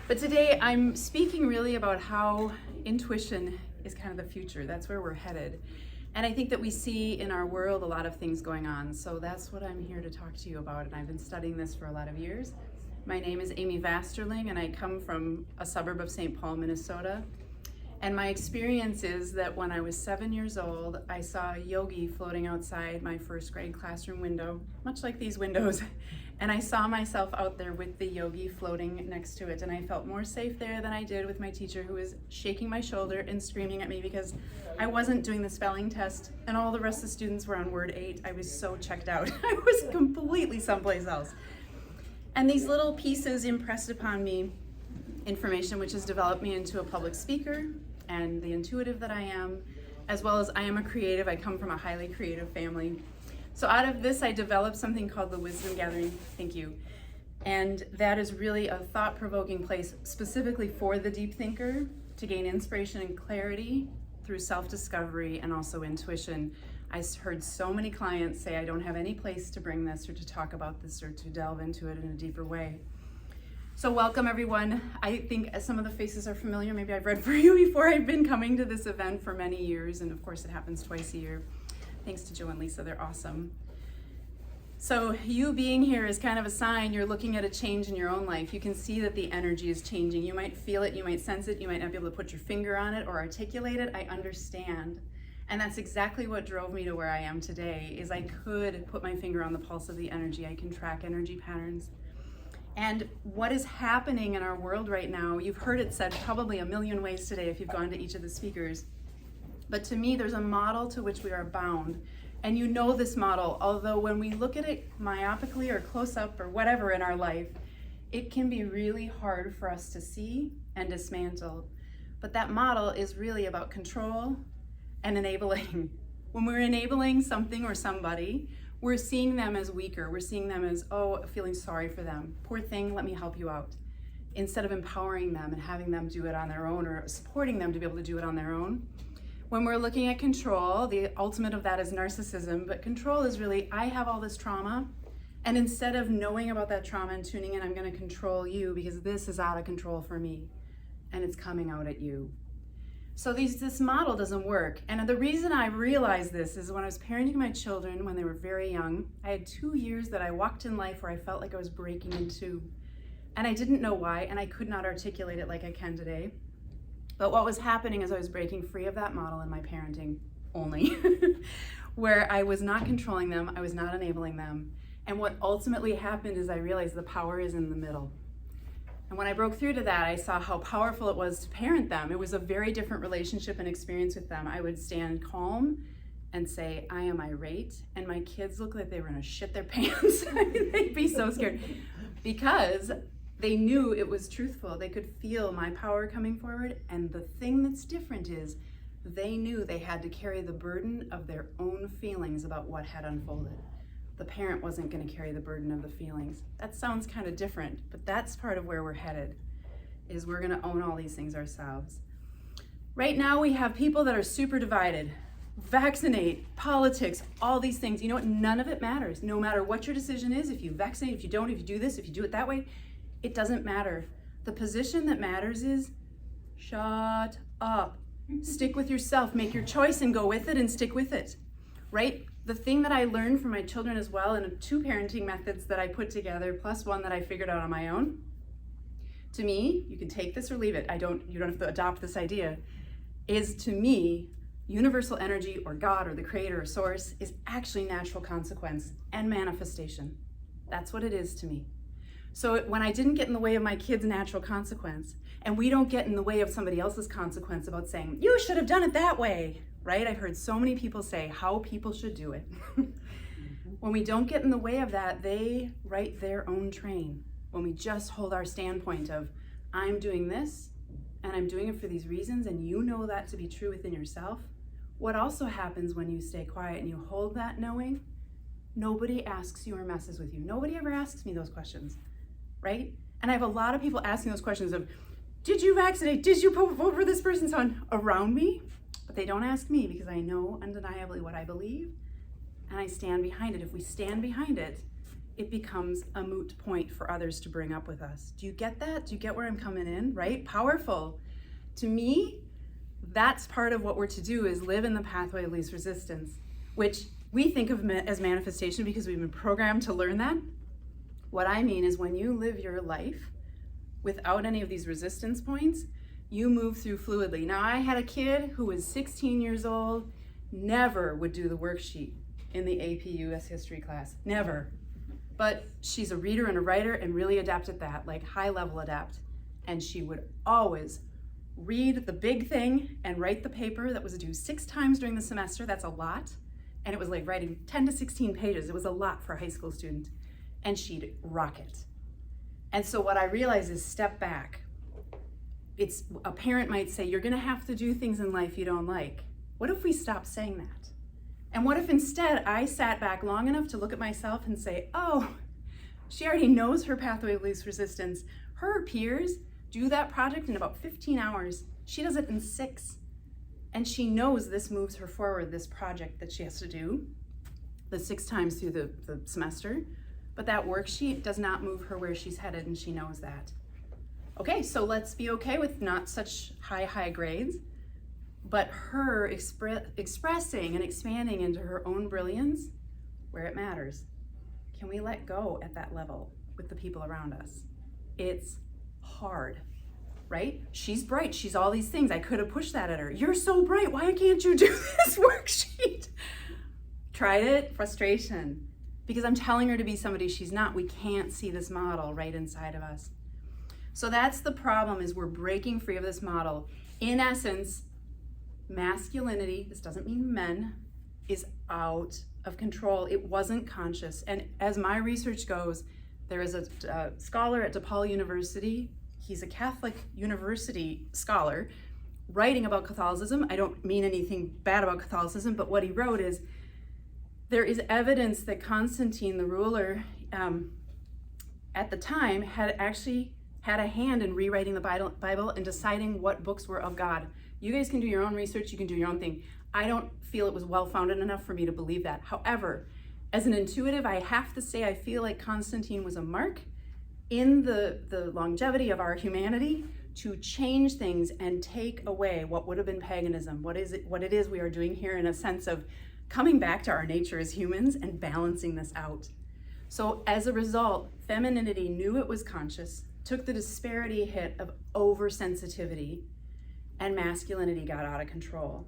But today I'm speaking really about how intuition is kind of the future. That's where we're headed. And I think that we see in our world a lot of things going on. So that's what I'm here to talk to you about. And I've been studying this for a lot of years. My name is Amy Vasterling, and I come from a suburb of St. Paul, Minnesota. And my experience is that when I was 7 years old, I saw a yogi floating outside my first grade classroom window, much like these windows. And I saw myself out there with the yogi floating next to it. And I felt more safe there than I did with my teacher, who was shaking my shoulder and screaming at me because I wasn't doing the spelling test and all the rest of the students were on word 8. I was so checked out. I was completely someplace else. And these little pieces impressed upon me information which has developed me into a public speaker and the intuitive that I am, as well as I am a creative. I come from a highly creative family. So out of this, I developed something called the Wisdom Gathering. Thank you. And that is really a thought-provoking place specifically for the deep thinker to gain inspiration and clarity through self-discovery and also intuition. I heard so many clients say, I don't have any place to bring this or to talk about this or to delve into it in a deeper way. So welcome everyone. I think some of the faces are familiar. Maybe I've read for you before. I've been coming to this event for many years, and of course it happens twice a year. Thanks to Joe and Lisa, they're awesome. So you being here is kind of a sign you're looking at a change in your own life. You can see that the energy is changing. You might feel it, you might sense it, you might not be able to put your finger on it or articulate it. I understand. And that's exactly what drove me to where I am today, is I could put my finger on the pulse of the energy. I can track energy patterns. And what is happening in our world right now, you've heard it said probably a million ways today if you've gone to each of the speakers. But to me, there's a model to which we are bound. And you know this model, although when we look at it myopically or close up or whatever in our life, it can be really hard for us to see and dismantle. But that model is really about control and enabling. When we're enabling something or somebody, we're seeing them as weaker. We're seeing them as, oh, feeling sorry for them. Poor thing, let me help you out. Instead of empowering them and having them do it on their own or supporting them to be able to do it on their own. When we're looking at control, the ultimate of that is narcissism, but control is really, I have all this trauma, and instead of knowing about that trauma and tuning in, I'm gonna control you because this is out of control for me, and it's coming out at you. So this model doesn't work. And the reason I realized this is when I was parenting my children when they were very young, I had 2 years that I walked in life where I felt like I was breaking in two. And I didn't know why, and I could not articulate it like I can today. But what was happening is I was breaking free of that model in my parenting only, where I was not controlling them, I was not enabling them. And what ultimately happened is I realized the power is in the middle. And when I broke through to that, I saw how powerful it was to parent them. It was a very different relationship and experience with them. I would stand calm and say, I am irate, and my kids looked like they were gonna shit their pants. They'd be so scared because they knew it was truthful. They could feel my power coming forward. And the thing that's different is they knew they had to carry the burden of their own feelings about what had unfolded. The parent wasn't going to carry the burden of the feelings. That sounds kind of different, but that's part of where we're headed, is we're going to own all these things ourselves. Right now we have people that are super divided. Vaccinate, politics, all these things. You know what? None of it matters. No matter what your decision is, if you vaccinate, if you don't, if you do this, if you do it that way, it doesn't matter. The position that matters is shut up. Stick with yourself, make your choice and go with it and stick with it, right? The thing that I learned from my children as well, and 2 parenting methods that I put together, plus one that I figured out on my own. To me, you can take this or leave it. You don't have to adopt this idea. Is to me, universal energy or God or the creator or source is actually natural consequence and manifestation. That's what it is to me. So when I didn't get in the way of my kids' natural consequence, and we don't get in the way of somebody else's consequence about saying, you should have done it that way, right? I've heard so many people say how people should do it. When we don't get in the way of that, they write their own train. When we just hold our standpoint of, I'm doing this, and I'm doing it for these reasons, and you know that to be true within yourself. What also happens when you stay quiet and you hold that knowing, nobody asks you or messes with you. Nobody ever asks me those questions, right? And I have a lot of people asking those questions of, did you vaccinate? Did you vote for this person? So on around me, but they don't ask me because I know undeniably what I believe and I stand behind it. If we stand behind it, it becomes a moot point for others to bring up with us. Do you get that? Do you get where I'm coming in, right? Powerful. To me, that's part of what we're to do, is live in the pathway of least resistance, which we think of as manifestation because we've been programmed to learn that. What I mean is when you live your life without any of these resistance points, you move through fluidly. Now, I had a kid who was 16 years old, never would do the worksheet in the AP US history class, never. But she's a reader and a writer and really adept at that, like high level adept. And she would always read the big thing and write the paper that was due 6 times during the semester. That's a lot. And it was like writing 10 to 16 pages. It was a lot for a high school student. And she'd rock it. And so what I realized is step back. It's, a parent might say, you're gonna have to do things in life you don't like. What if we stop saying that? And what if instead I sat back long enough to look at myself and say, oh, she already knows her pathway of least resistance. Her peers do that project in about 15 hours. She does it in 6. And she knows this moves her forward, this project that she has to do, the 6 times through the semester. But that worksheet does not move her where she's headed, and she knows that. Okay, so let's be okay with not such high grades, but her expressing and expanding into her own brilliance where it matters. Can we let go at that level with the people around us? It's hard, right? She's bright, she's all these things. I could have pushed that at her. You're so bright, why can't you do this worksheet? Tried it, frustration. Because I'm telling her to be somebody she's not. We can't see this model right inside of us. So that's the problem, is we're breaking free of this model. In essence, masculinity, this doesn't mean men, is out of control. It wasn't conscious. And as my research goes, there is a scholar at DePaul University. He's a Catholic university scholar writing about Catholicism. I don't mean anything bad about Catholicism, but what he wrote is, there is evidence that Constantine, the ruler at the time, had actually had a hand in rewriting the Bible and deciding what books were of God. You guys can do your own research, you can do your own thing. I don't feel it was well-founded enough for me to believe that. However, as an intuitive, I have to say I feel like Constantine was a mark in the longevity of our humanity to change things and take away what would have been paganism, what it is we are doing here, in a sense of coming back to our nature as humans and balancing this out. So as a result, femininity knew it was conscious, took the disparity hit of oversensitivity, and masculinity got out of control.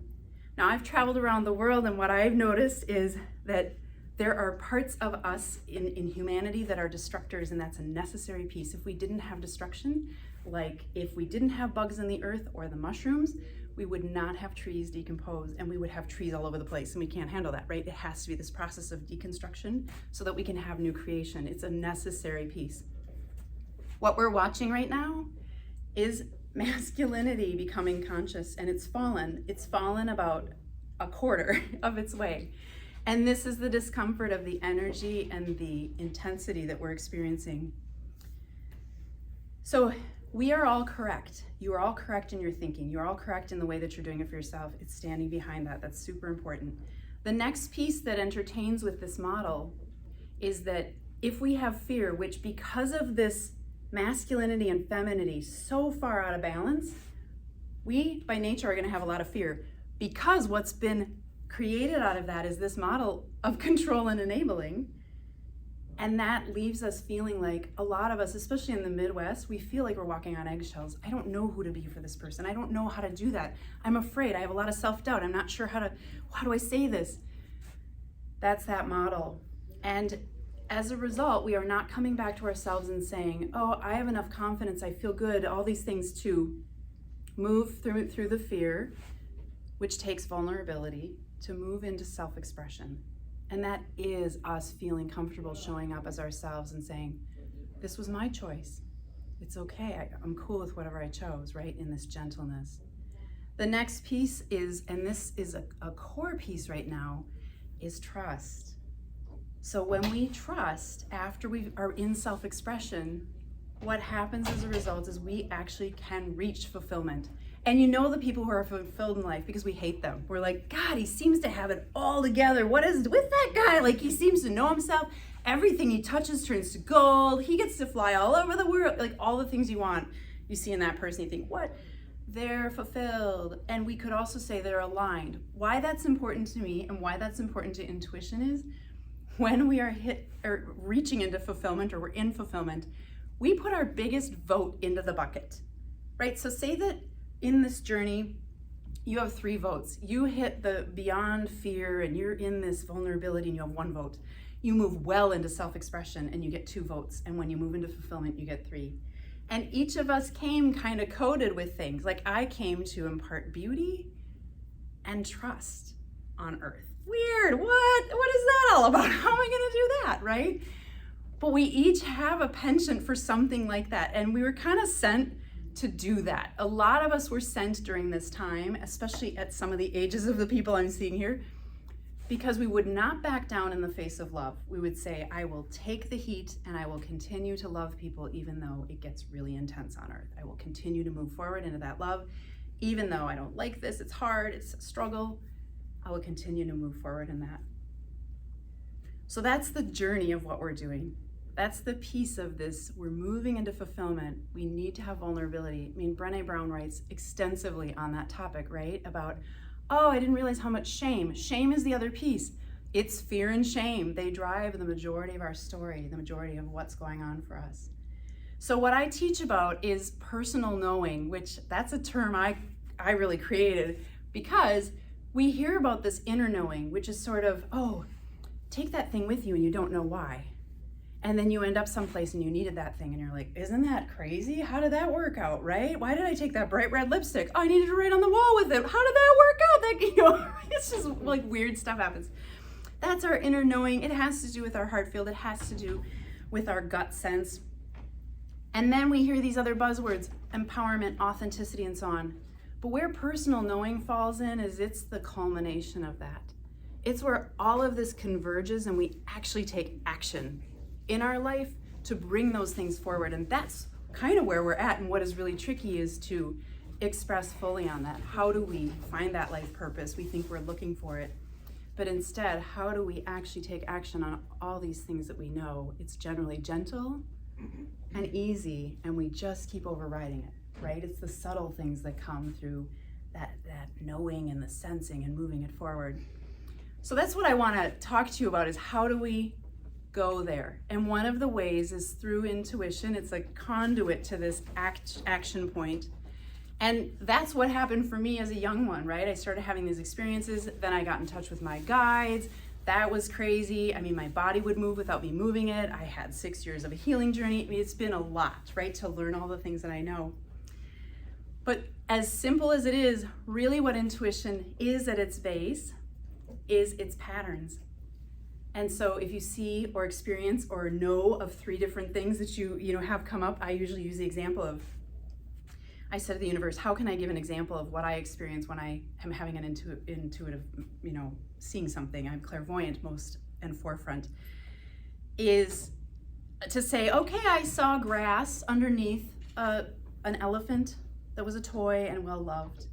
Now, I've traveled around the world, and what I've noticed is that there are parts of us in humanity that are destructors, and that's a necessary piece. If we didn't have destruction, like if we didn't have bugs in the earth or the mushrooms, we would not have trees decompose, and we would have trees all over the place, and we can't handle that, right? It has to be this process of deconstruction so that we can have new creation. It's a necessary piece. What we're watching right now is masculinity becoming conscious, and it's fallen. It's fallen about a quarter of its way. And this is the discomfort of the energy and the intensity that we're experiencing. So we are all correct. You are all correct in your thinking. You're all correct in the way that you're doing it for yourself. It's standing behind that. That's super important. The next piece that entertains with this model is that if we have fear, which because of this masculinity and femininity so far out of balance, we by nature are going to have a lot of fear, because what's been created out of that is this model of control and enabling. And that leaves us feeling like, a lot of us, especially in the Midwest, we feel like we're walking on eggshells. I don't know who to be for this person. I don't know how to do that. I'm afraid. I have a lot of self-doubt. I'm not sure how do I say this? That's that model. And as a result, we are not coming back to ourselves and saying, oh, I have enough confidence, I feel good, all these things to move through the fear, which takes vulnerability, to move into self-expression. And that is us feeling comfortable showing up as ourselves and saying, this was my choice. It's okay, I'm cool with whatever I chose, right? In this gentleness. The next piece is, and this is a core piece right now, is trust. So when we trust, after we are in self-expression, what happens as a result is we actually can reach fulfillment. And you know the people who are fulfilled in life because we hate them. We're like, God, he seems to have it all together. What is with that guy? Like, he seems to know himself. Everything he touches turns to gold. He gets to fly all over the world. Like, all the things you want, you see in that person, you think, what? They're fulfilled. And we could also say they're aligned. Why that's important to me and why that's important to intuition is when we are reaching into fulfillment, or we're in fulfillment, we put our biggest vote into the bucket, right? So say that in this journey, you have 3 votes. You hit the beyond fear and you're in this vulnerability and you have 1 vote. You move well into self-expression and you get 2 votes. And when you move into fulfillment, you get 3. And each of us came kind of coded with things. Like, I came to impart beauty and trust on earth. Weird, what is that all about? How am I gonna do that, right? But we each have a penchant for something like that. And we were kind of sent to do that. A lot of us were sent during this time, especially at some of the ages of the people I'm seeing here, because we would not back down in the face of love. We would say, I will take the heat and I will continue to love people even though it gets really intense on earth. I will continue to move forward into that love, even though I don't like this, it's hard, it's a struggle. I will continue to move forward in that. So that's the journey of what we're doing. That's the piece of this. We're moving into fulfillment. We need to have vulnerability. I mean, Brené Brown writes extensively on that topic, right? About, oh, I didn't realize how much shame. Shame is the other piece. It's fear and shame. They drive the majority of our story, the majority of what's going on for us. So what I teach about is personal knowing, which that's a term I really created, because we hear about this inner knowing, which is sort of, oh, take that thing with you and you don't know why. And then you end up someplace and you needed that thing and you're like, isn't that crazy? How did that work out, right? Why did I take that bright red lipstick? Oh, I needed to write on the wall with it. How did that work out? It's just like weird stuff happens. That's our inner knowing. It has to do with our heart field. It has to do with our gut sense. And then we hear these other buzzwords, empowerment, authenticity, and so on. But where personal knowing falls in is it's the culmination of that. It's where all of this converges and we actually take action in our life to bring those things forward. And that's kind of where we're at. And what is really tricky is to express fully on that. How do we find that life purpose? We think we're looking for it. But instead, how do we actually take action on all these things that we know? It's generally gentle and easy, and we just keep overriding it, right? It's the subtle things that come through that knowing and the sensing and moving it forward. So that's what I want to talk to you about, is how do we go there? And one of the ways is through intuition. It's a conduit to this action point. And that's what happened for me as a young one, right? I started having these experiences, then I got in touch with my guides. That was crazy. I mean, my body would move without me moving it. I had 6 years of a healing journey. I mean, it's been a lot, right, to learn all the things that I know. But as simple as it is, really what intuition is at its base is its patterns. And so if you see or experience or know of 3 different things that you have come up, I usually use the example of, I said to the universe, how can I give an example of what I experience when I am having an intuitive, seeing something? I'm clairvoyant most and forefront, is to say, okay, I saw grass underneath an elephant that was a toy and well loved.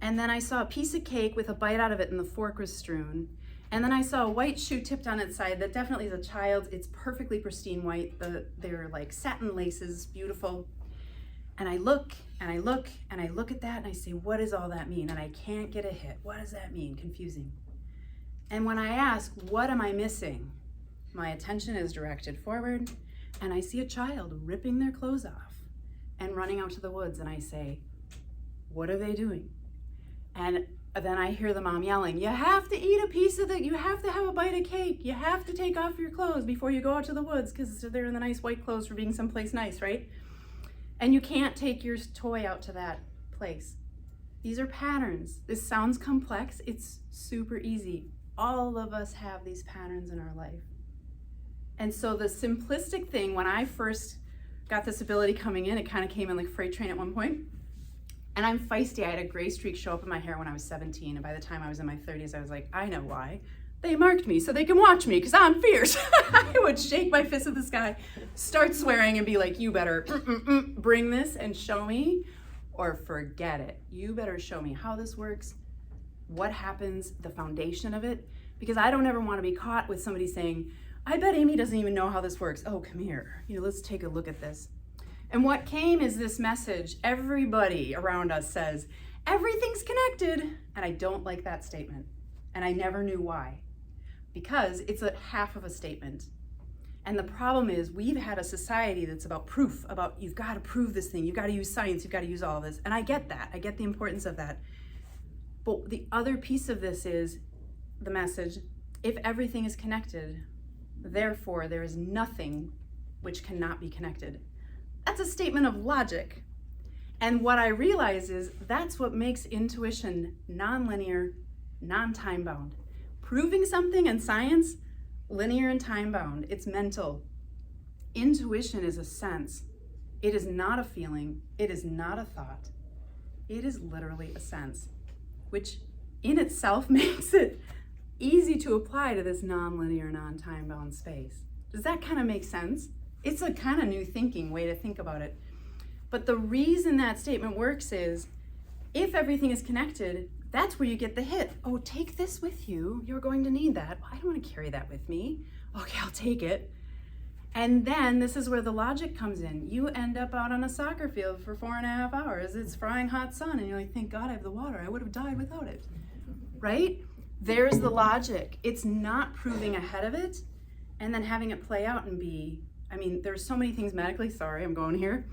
And then I saw a piece of cake with a bite out of it and the fork was strewn. And then I saw a white shoe tipped on its side that definitely is a child's. It's perfectly pristine white. They're like satin laces, beautiful. And I look and I look and I look at that and I say, what does all that mean? And I can't get a hit. What does that mean? Confusing. And when I ask, what am I missing? My attention is directed forward and I see a child ripping their clothes off and running out to the woods. And I say, what are they doing? And then I hear the mom yelling, you have to eat a piece of you have to have a bite of cake. You have to take off your clothes before you go out to the woods because they're in the nice white clothes for being someplace nice, right? And you can't take your toy out to that place. These are patterns. This sounds complex. It's super easy. All of us have these patterns in our life. And so the simplistic thing, when I first got this ability coming in, it kind of came in like a freight train at one point. And I'm feisty. I had a gray streak show up in my hair when I was 17. And by the time I was in my 30s, I was like, I know why. They marked me so they can watch me because I'm fierce. I would shake my fist at the sky, start swearing and be like, you better bring this and show me or forget it. You better show me how this works, what happens, the foundation of it, because I don't ever want to be caught with somebody saying, I bet Amy doesn't even know how this works. Oh, come here. Let's take a look at this. And what came is this message. Everybody around us says, everything's connected. And I don't like that statement. And I never knew why. Because it's a half of a statement. And the problem is we've had a society that's about proof, about you've got to prove this thing, you've got to use science, you've got to use all of this. And I get that. I get the importance of that. But the other piece of this is the message, if everything is connected, therefore there is nothing which cannot be connected. That's a statement of logic. And what I realize is that's what makes intuition non-linear, non-time bound. Proving something in science, linear and time bound. It's mental. Intuition is a sense. It is not a feeling. It is not a thought. It is literally a sense, which in itself makes it easy to apply to this non-linear, non-time bound space. Does that kind of make sense? It's a kind of new thinking way to think about it. But the reason that statement works is if everything is connected, that's where you get the hit. Oh, take this with you. You're going to need that. I don't want to carry that with me. Okay, I'll take it. And then this is where the logic comes in. You end up out on a soccer field for 4.5 hours. It's frying hot sun. And you're like, thank God I have the water. I would have died without it. Right? There's the logic. It's not proving ahead of it and then having it play out and be, there's so many things medically, sorry, I'm going here,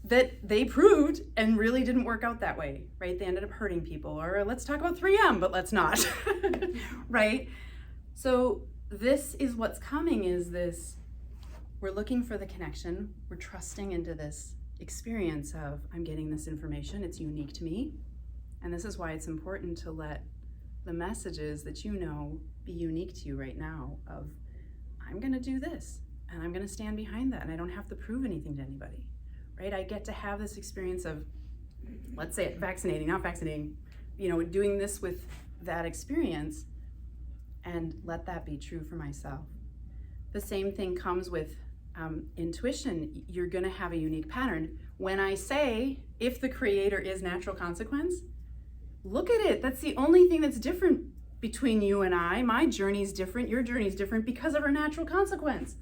that they proved and really didn't work out that way, right? They ended up hurting people. Or let's talk about 3M, but let's not, right? So this is what's coming is this, we're looking for the connection. We're trusting into this experience of, I'm getting this information, it's unique to me. And this is why it's important to let the messages that you know be unique to you right now of, I'm gonna do this and I'm gonna stand behind that and I don't have to prove anything to anybody, right? I get to have this experience of, let's say vaccinating, not vaccinating, doing this with that experience and let that be true for myself. The same thing comes with intuition. You're gonna have a unique pattern. When I say, if the creator is natural consequence, look at it. That's the only thing that's different between you and I. My journey's different, your journey's different because of our natural consequence,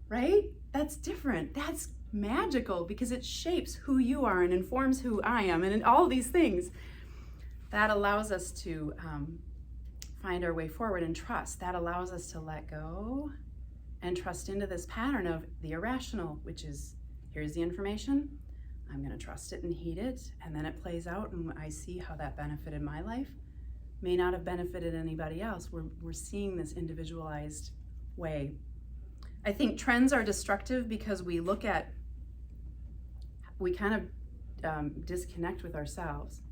right? That's different. That's magical because it shapes who you are and informs who I am and all these things. That allows us to find our way forward and trust. That allows us to let go and trust into this pattern of the irrational, which is, here's the information, I'm gonna trust it and heed it, and then it plays out and I see how that benefited my life. May not have benefited anybody else. We're seeing this individualized way. I think trends are destructive because we kind of disconnect with ourselves.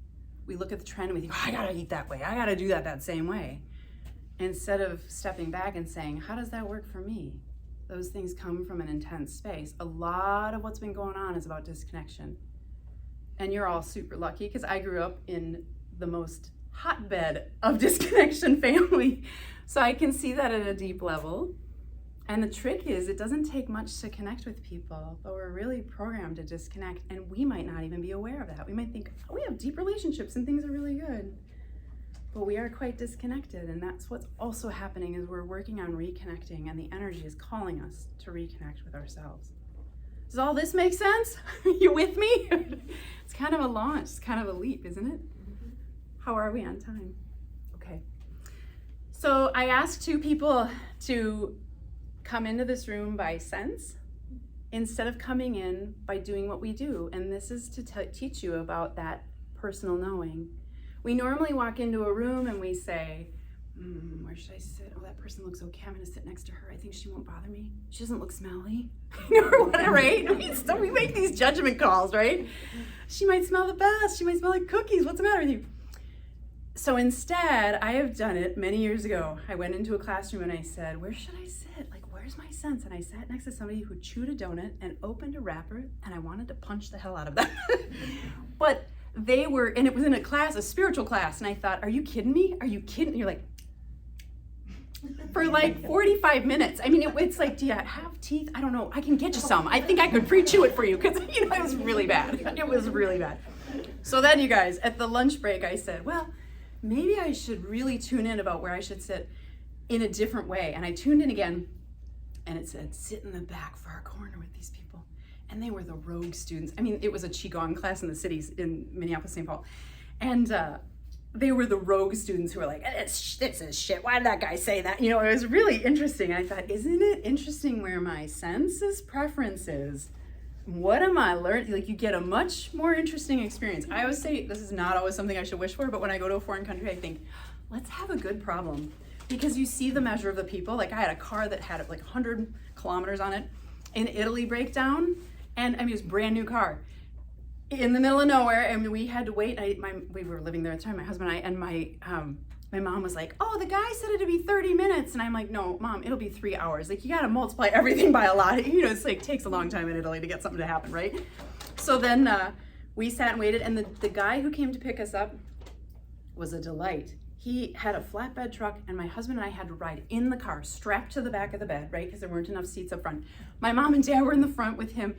We look at the trend and we think, oh, I gotta eat that way, I gotta do that same way. Instead of stepping back and saying, how does that work for me? Those things come from an intense space. A lot of what's been going on is about disconnection. And you're all super lucky because I grew up in the most hotbed of disconnection family. So I can see that at a deep level. And the trick is it doesn't take much to connect with people, but we're really programmed to disconnect and we might not even be aware of that. We might think, oh, we have deep relationships and things are really good. But we are quite disconnected, and that's what's also happening is we're working on reconnecting and the energy is calling us to reconnect with ourselves. Does all this make sense? You with me? It's kind of a launch, it's kind of a leap, isn't it? How are we on time? Okay. So I asked 2 people to come into this room by sense instead of coming in by doing what we do. And this is to teach you about that personal knowing. We normally walk into a room and we say, where should I sit? Oh, that person looks okay. I'm gonna sit next to her. I think she won't bother me. She doesn't look smelly, or whatever, right? So we make these judgment calls, right? She might smell the best. She might smell like cookies. What's the matter with you? So instead, I have done it many years ago. I went into a classroom and I said, where should I sit? Like, where's my sense? And I sat next to somebody who chewed a donut and opened a wrapper, and I wanted to punch the hell out of them. But they were, and it was in a class, a spiritual class, and I thought, are you kidding me? Are you kidding? And you're like, for like 45 minutes. I mean, it's like, do you have teeth? I don't know. I can get you some. I think I could pre-chew it for you because, you know, it was really bad. It was really bad. So then, you guys, at the lunch break, I said, well, maybe I should really tune in about where I should sit in a different way. And I tuned in again, and it said, sit in the back far corner with these people. And they were the rogue students. I mean, it was a Qigong class in the cities in Minneapolis, St. Paul. And they were the rogue students who were like, this is shit. Why did that guy say that? You know, it was really interesting. I thought, isn't it interesting where my senses preference is? What am I learning? Like, you get a much more interesting experience. I always say this is not always something I should wish for, but when I go to a foreign country, I think, let's have a good problem. Because you see the measure of the people. Like, I had a car that had like 100 kilometers on it in Italy breakdown. And I mean, it was a brand new car in the middle of nowhere. And we had to wait. We were living there at the time, my husband and I, and my mom was like, oh, the guy said it'd be 30 minutes. And I'm like, no, Mom, it'll be 3 hours. Like, you got to multiply everything by a lot. You know, it's like, takes a long time in Italy to get something to happen, right? So then we sat and waited. And the guy who came to pick us up was a delight. He had a flatbed truck, and my husband and I had to ride in the car, strapped to the back of the bed, right? Because there weren't enough seats up front. My mom and dad were in the front with him.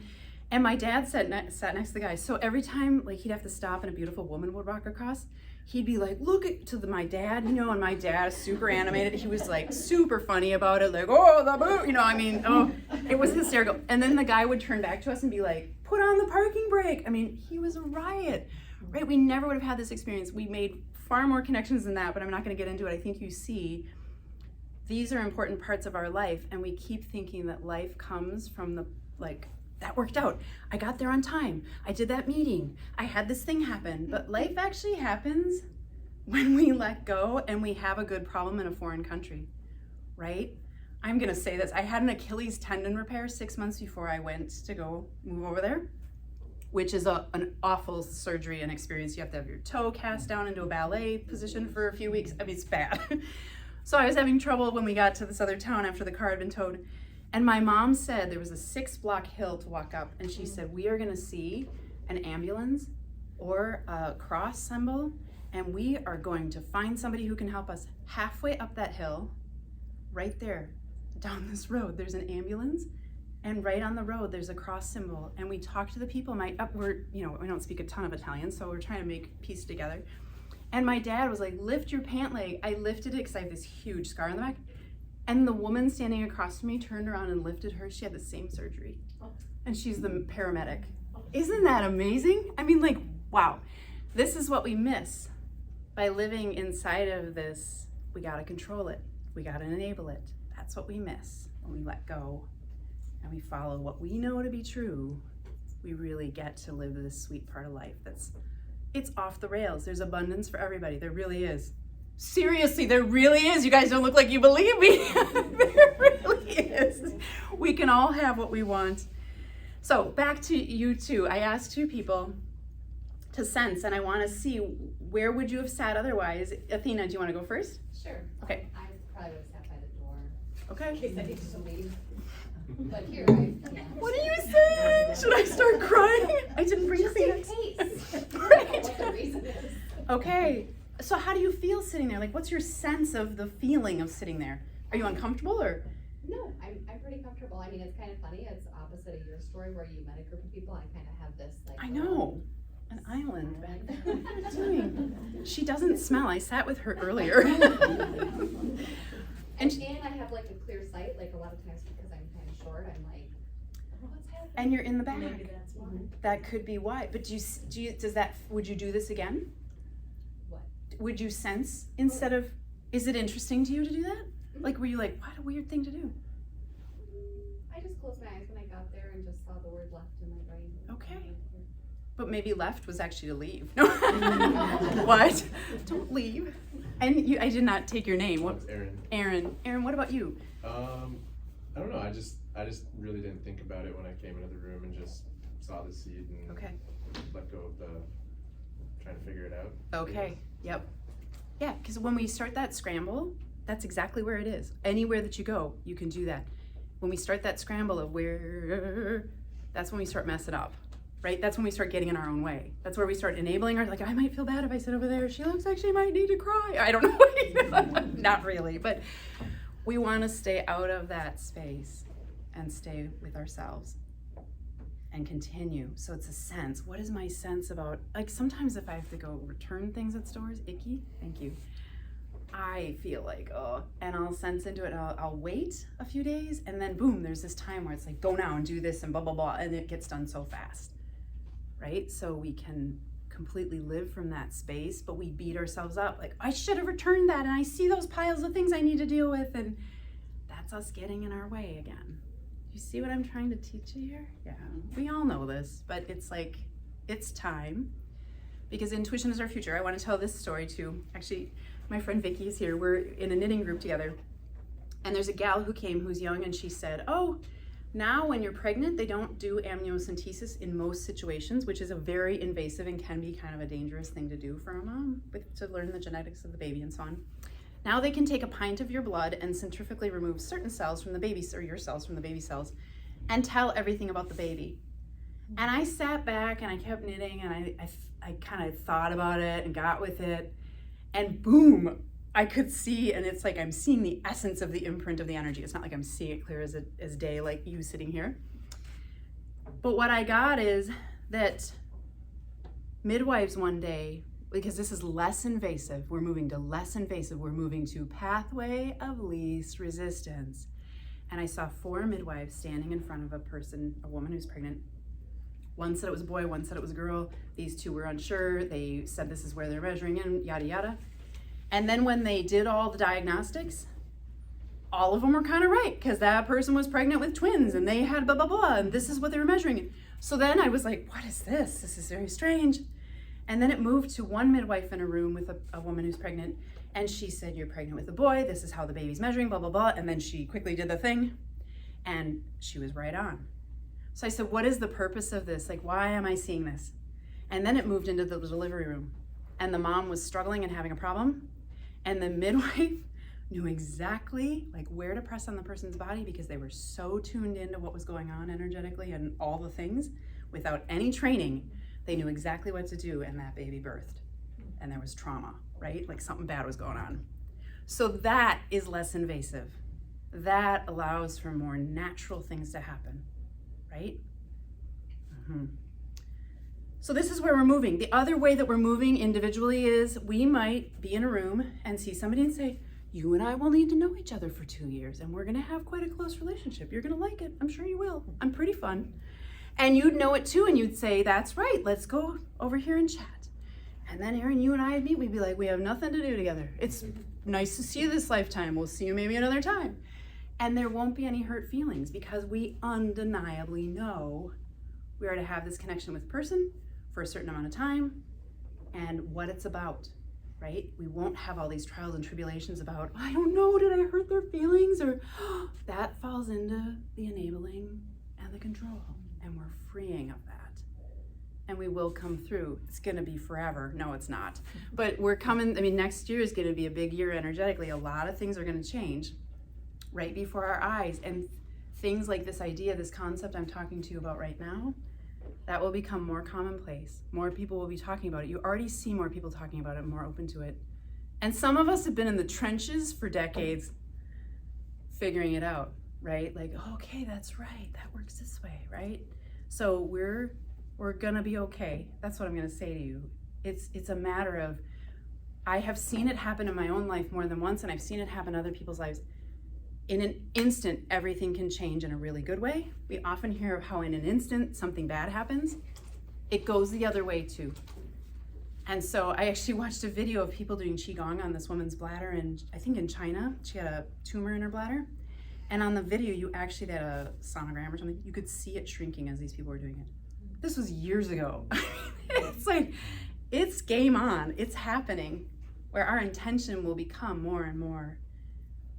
And my dad sat next to the guy. So every time, like, he'd have to stop and a beautiful woman would walk across, he'd be like, look my dad, you know, and my dad is super animated. He was like super funny about it, like, oh, the boo, you know, I mean, oh, it was hysterical. And then the guy would turn back to us and be like, put on the parking brake. I mean, he was a riot, right? We never would have had this experience. We made far more connections than that, but I'm not going to get into it. I think you see, these are important parts of our life, and we keep thinking that life comes from the, like, that worked out. I got there on time. I did that meeting. I had this thing happen. But life actually happens when we let go and we have a good problem in a foreign country, right? I'm going to say this. I had an Achilles tendon repair 6 months before I went to go move over there, which is an awful surgery and experience. You have to have your toe cast down into a ballet position for a few weeks. I mean, it's bad. So I was having trouble when we got to this other town after the car had been towed. And my mom said there was a 6-block hill to walk up. And she said, we are going to see an ambulance or a cross symbol. And we are going to find somebody who can help us halfway up that hill, right there, down this road. There's an ambulance. And right on the road, there's a cross symbol. And we talked to the people. We don't speak a ton of Italian, so we're trying to make peace together. And my dad was like, lift your pant leg. I lifted it because I have this huge scar on the back. And the woman standing across from me turned around and lifted her. She had the same surgery. And she's the paramedic. Isn't that amazing? I mean, like, wow. This is what we miss by living inside of this. We got to control it. We got to enable it. That's what we miss when we let go and we follow what we know to be true. We really get to live this sweet part of life it's off the rails. There's abundance for everybody. There really is. Seriously, there really is. You guys don't look like you believe me. There really is. We can all have what we want. So back to you two. I asked 2 people to sense, and I want to see, where would you have sat otherwise? Athena, do you want to go first? Sure. Okay. I probably would have sat by the door. Okay. In case I needed to leave. But here, What are you saying? Should I start crying? I didn't bring Phoenix. Right. What the reason is. Okay. So how do you feel sitting there? Like, what's your sense of the feeling of sitting there? Are you uncomfortable or? No, I'm pretty comfortable. I mean, it's kind of funny. It's opposite of your story where you met a group of people. I kind of have this, like, I know. An island back there. What are you doing? She doesn't smell. I sat with her earlier. and I have, like, a clear sight. Like, a lot of times because I'm kind of short, I'm like, oh, what's happening? And you're in the back. Maybe that's why. That could be why. But would you do this again? What? Would you sense instead of, is it interesting to you to do that? Like, were you like, what a weird thing to do? I just closed my eyes when I got there and just saw the word left in my brain. Okay. But maybe left was actually to leave. No. What? Don't leave. And I did not take your name. What? Erin. Aaron, what about you? I don't know. I just really didn't think about it when I came into the room and just saw the seed and let go of the trying to figure it out. Okay. Yep. Yeah, because when we start that scramble, that's exactly where it is. Anywhere that you go, you can do that. When we start that scramble of where, that's when we start messing up, right? That's when we start getting in our own way. That's where we start enabling like, I might feel bad if I sit over there. She looks like she might need to cry. I don't know. Not really, but we want to stay out of that space and stay with ourselves and continue. So it's a sense. What is my sense about, like sometimes if I have to go return things at stores, icky, thank you. I feel like, oh, and I'll sense into it. I'll wait a few days and then boom, there's this time where it's like, go now and do this and blah, blah, blah. And it gets done so fast, right? So we can completely live from that space, but we beat ourselves up. Like, I should have returned that. And I see those piles of things I need to deal with. And that's us getting in our way again. You see what I'm trying to teach you here? Yeah, we all know this, but it's like, it's time because intuition is our future. I want to tell this story too. Actually, my friend Vicky is here. We're in a knitting group together. And there's a gal who came who's young and she said, oh, now when you're pregnant, they don't do amniocentesis in most situations, which is a very invasive and can be kind of a dangerous thing to do for a mom to learn the genetics of the baby and so on. Now they can take a pint of your blood and centrifugally remove certain cells from the baby, or your cells from the baby cells, and tell everything about the baby. And I sat back and I kept knitting and I kind of thought about it and got with it. And boom, I could see, and it's like I'm seeing the essence of the imprint of the energy. It's not like I'm seeing it clear as day like you sitting here. But what I got is that midwives one day, because this is less invasive, we're moving to less invasive, we're moving to pathway of least resistance. And I saw 4 midwives standing in front of a woman who's pregnant. One said it was a boy, one said it was a girl. These 2 were unsure. They said this is where they're measuring in, yada, yada. And then when they did all the diagnostics, all of them were kind of right because that person was pregnant with twins and they had blah, blah, blah, and this is what they were measuring. So then I was like, what is this? This is very strange. And then it moved to one midwife in a room with a woman who's pregnant, and she said, you're pregnant with a boy, this is how the baby's measuring, blah, blah, blah. And then she quickly did the thing, and she was right on. So I said, what is the purpose of this? Like, why am I seeing this? And then it moved into the delivery room, and the mom was struggling and having a problem, and the midwife knew exactly like where to press on the person's body because they were so tuned into what was going on energetically and all the things without any training. They knew exactly what to do, and that baby birthed. And there was trauma, right? Like something bad was going on. So that is less invasive. That allows for more natural things to happen, right? Mm-hmm. So this is where we're moving. The other way that we're moving individually is we might be in a room and see somebody and say, you and I will need to know each other for 2 years, and we're gonna have quite a close relationship. You're gonna like it. I'm sure you will. I'm pretty fun. And you'd know it too, and you'd say, that's right, let's go over here and chat. And then Erin, you and I would meet, we'd be like, we have nothing to do together. It's nice to see you this lifetime. We'll see you maybe another time. And there won't be any hurt feelings because we undeniably know we are to have this connection with person for a certain amount of time and what it's about, right? We won't have all these trials and tribulations about, I don't know, did I hurt their feelings? Or that falls into the enabling and the control. And we're freeing of that. And we will come through. It's gonna be forever. No, it's not. But we're coming, I mean, next year is gonna be a big year energetically. A lot of things are gonna change right before our eyes. And things like this idea, this concept I'm talking to you about right now, that will become more commonplace. More people will be talking about it. You already see more people talking about it, more open to it. And some of us have been in the trenches for decades figuring it out, right? Like, okay, that's right, that works this way, right? So we're gonna be okay. That's what I'm gonna say to you. It's a matter of, I have seen it happen in my own life more than once, and I've seen it happen in other people's lives. In an instant, everything can change in a really good way. We often hear of how in an instant something bad happens. It goes the other way too. And so I actually watched a video of people doing Qigong on this woman's bladder, and I think in China, she had a tumor in her bladder. And on the video, you actually had a sonogram or something, you could see it shrinking as these people were doing it. This was years ago. It's like, it's game on, it's happening, where our intention will become more and more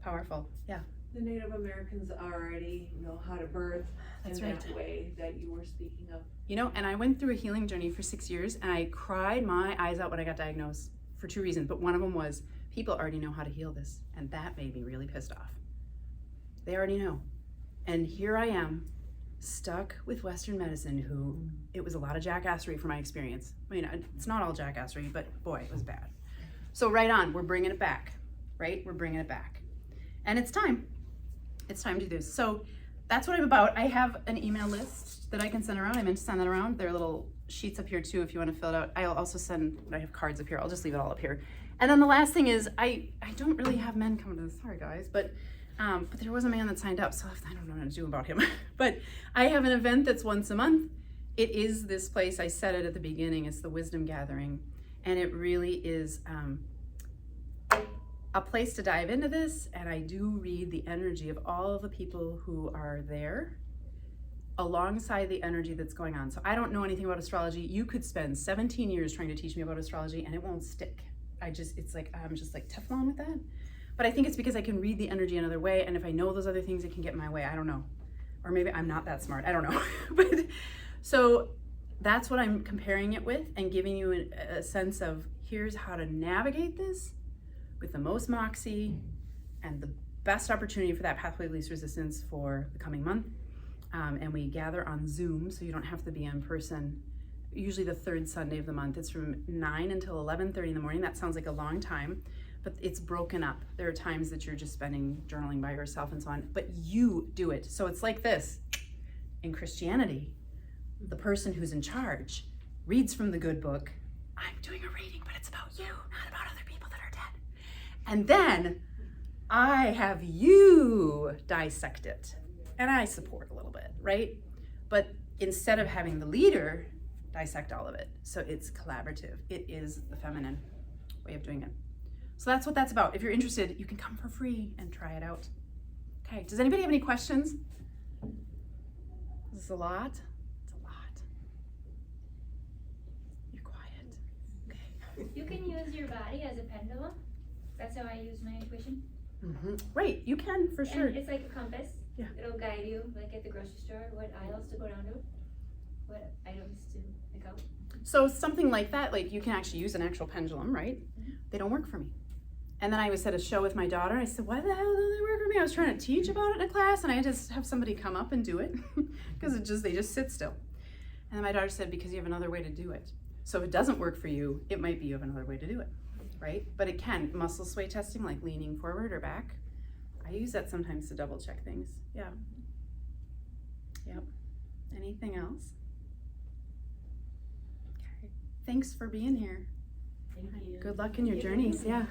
powerful. Yeah. The Native Americans already know how to birth That's in right. that way that you were speaking of. You know, and I went through a healing journey for 6 years, and I cried my eyes out when I got diagnosed for 2 reasons, but one of them was people already know how to heal this, and that made me really pissed off. They already know. And here I am, stuck with Western medicine, who, it was a lot of jackassery from my experience. I mean, it's not all jackassery, but boy, it was bad. So right on, we're bringing it back, right? We're bringing it back. And it's time. It's time to do. So that's what I'm about. I have an email list that I can send around. I meant to send that around. There are little sheets up here too if you want to fill it out. I'll also send, I have cards up here. I'll just leave it all up here. And then the last thing is I don't really have men coming to this. Sorry guys, but there was a man that signed up, so I don't know what to do about him. But I have an event that's once a month. It is this place, I said it at the beginning, it's the Wisdom Gathering. And it really is a place to dive into this. And I do read the energy of all of the people who are there alongside the energy that's going on. So I don't know anything about astrology. You could spend 17 years trying to teach me about astrology and it won't stick. It's like, I'm just like Teflon with that. But I think it's because I can read the energy another way. And if I know those other things, it can get in my way. I don't know. Or maybe I'm not that smart. I don't know. But so that's what I'm comparing it with and giving you a sense of here's how to navigate this with the most moxie and the best opportunity for that pathway of least resistance for the coming month. And we gather on Zoom, so you don't have to be in person. Usually the third Sunday of the month. It's from 9 until 11:30 in the morning. That sounds like a long time, but it's broken up. There are times that you're just spending journaling by yourself and so on, but you do it. So it's like this. In Christianity, the person who's in charge reads from the good book. I'm doing a reading, but it's about you, not about other people that are dead. And then I have you dissect it. And I support a little bit, right? But instead of having the leader dissect all of it, so it's collaborative. It is the feminine way of doing it. So that's what that's about. If you're interested, you can come for free and try it out. Okay, does anybody have any questions? Is this a lot? It's a lot. You're quiet. Okay. You can use your body as a pendulum. That's how I use my intuition. Mm-hmm. Right, you can for sure. And it's like a compass. Yeah. It'll guide you, like at the grocery store, what aisles to go down to, what items to pick out. So something like that, like you can actually use an actual pendulum, right? Mm-hmm. They don't work for me. And then I was at a show with my daughter. I said, why the hell don't they work for me? I was trying to teach about it in a class and I just have somebody come up and do it because they just sit still. And then my daughter said, because you have another way to do it. So if it doesn't work for you, it might be you have another way to do it, right? But it can. Muscle sway testing, like leaning forward or back. I use that sometimes to double check things. Yeah. Yep. Anything else? Okay. Thanks for being here. Thank you. Good luck in your journeys. Yeah.